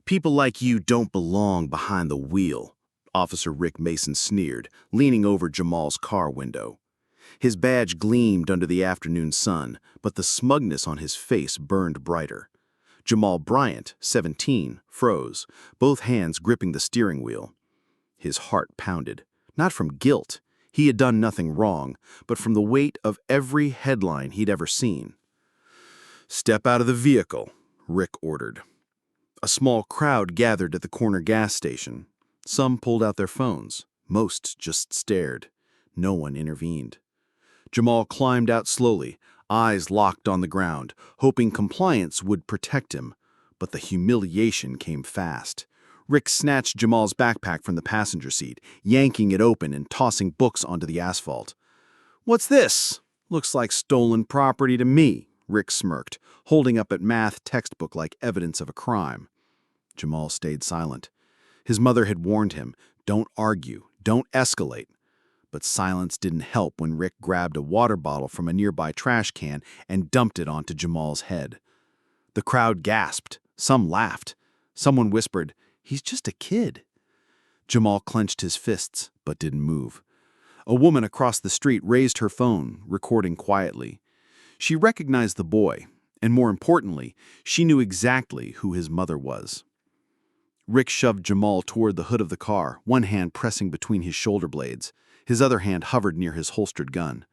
People like you don't belong behind the wheel, Officer Rick Mason sneered, leaning over Jamal's car window. His badge gleamed under the afternoon sun, but the smugness on his face burned brighter. Jamal Bryant, 17, froze, both hands gripping the steering wheel. His heart pounded, not from guilt. He had done nothing wrong, but from the weight of every headline he'd ever seen. "Step out of the vehicle," Rick ordered. A small crowd gathered at the corner gas station. Some pulled out their phones. Most just stared. No one intervened. Jamal climbed out slowly, eyes locked on the ground, hoping compliance would protect him. But the humiliation came fast. Rick snatched Jamal's backpack from the passenger seat, yanking it open and tossing books onto the asphalt. "What's this? Looks like stolen property to me," Rick smirked, holding up a math textbook like evidence of a crime. Jamal stayed silent. His mother had warned him, "Don't argue, don't escalate." But silence didn't help when Rick grabbed a water bottle from a nearby trash can and dumped it onto Jamal's head. The crowd gasped. Some laughed. Someone whispered, "He's just a kid." Jamal clenched his fists, but didn't move. A woman across the street raised her phone, recording quietly. She recognized the boy, and more importantly, she knew exactly who his mother was. Rick shoved Jamal toward the hood of the car, one hand pressing between his shoulder blades. His other hand hovered near his holstered gun.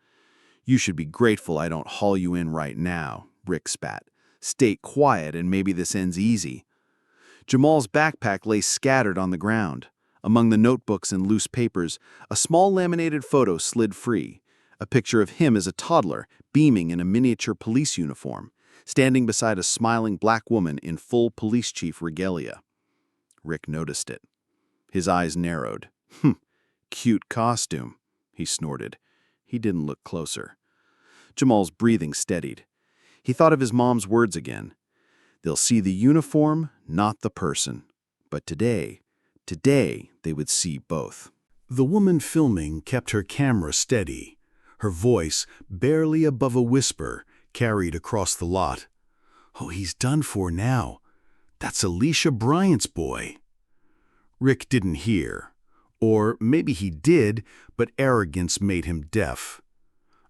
"You should be grateful I don't haul you in right now," Rick spat. "Stay quiet and maybe this ends easy." Jamal's backpack lay scattered on the ground. Among the notebooks and loose papers, a small laminated photo slid free. A picture of him as a toddler, beaming in a miniature police uniform, standing beside a smiling black woman in full police chief regalia. Rick noticed it. His eyes narrowed. "Cute costume," he snorted. He didn't look closer. Jamal's breathing steadied. He thought of his mom's words again. They'll see the uniform, not the person. But today they would see both. The woman filming kept her camera steady. Her voice, barely above a whisper, carried across the lot. "Oh, he's done for now. That's Alicia Bryant's boy." Rick didn't hear. Or maybe he did, but arrogance made him deaf.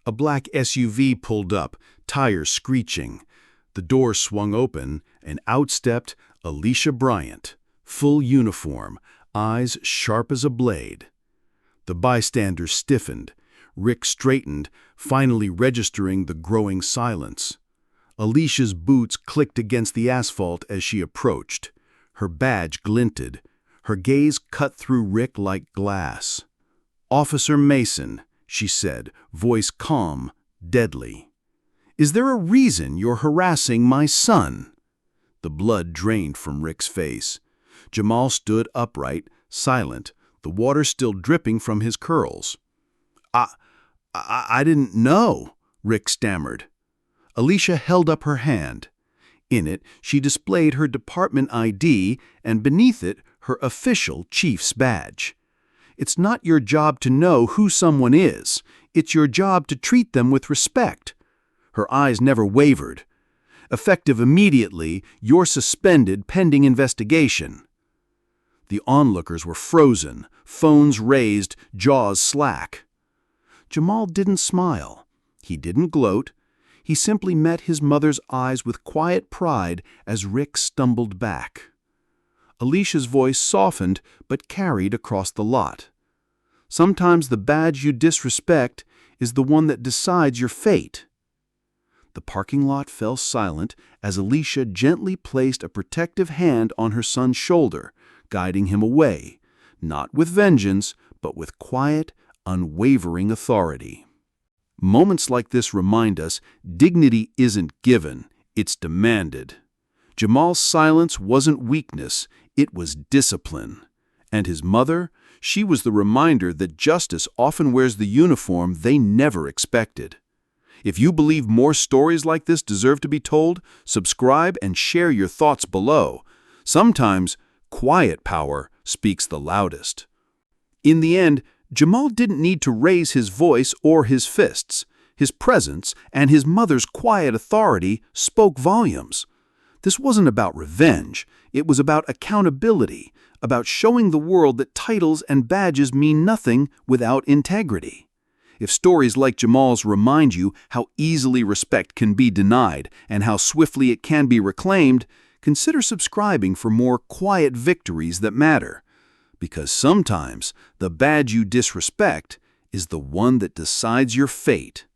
A black SUV pulled up, tires screeching. The door swung open, and out stepped Alicia Bryant, full uniform, eyes sharp as a blade. The bystanders stiffened. Rick straightened, finally registering the growing silence. Alicia's boots clicked against the asphalt as she approached. Her badge glinted. Her gaze cut through Rick like glass. "Officer Mason," she said, voice calm, deadly. "Is there a reason you're harassing my son?" The blood drained from Rick's face. Jamal stood upright, silent, the water still dripping from his curls. I didn't know," Rick stammered. Alicia held up her hand. In it, she displayed her department ID and beneath it, her official chief's badge. "It's not your job to know who someone is. It's your job to treat them with respect." Her eyes never wavered. "Effective immediately, you're suspended pending investigation." The onlookers were frozen, phones raised, jaws slack. Jamal didn't smile. He didn't gloat. He simply met his mother's eyes with quiet pride as Rick stumbled back. Alicia's voice softened but carried across the lot. "Sometimes the badge you disrespect is the one that decides your fate." The parking lot fell silent as Alicia gently placed a protective hand on her son's shoulder, guiding him away, not with vengeance, but with quiet, unwavering authority. Moments like this remind us dignity isn't given, it's demanded. Jamal's silence wasn't weakness, it was discipline. And his mother, she was the reminder that justice often wears the uniform they never expected. If you believe more stories like this deserve to be told, subscribe and share your thoughts below. Sometimes, quiet power speaks the loudest. In the end, Jamal didn't need to raise his voice or his fists. His presence and his mother's quiet authority spoke volumes. This wasn't about revenge. It was about accountability, about showing the world that titles and badges mean nothing without integrity. If stories like Jamal's remind you how easily respect can be denied and how swiftly it can be reclaimed, consider subscribing for more quiet victories that matter. Because sometimes the badge you disrespect is the one that decides your fate.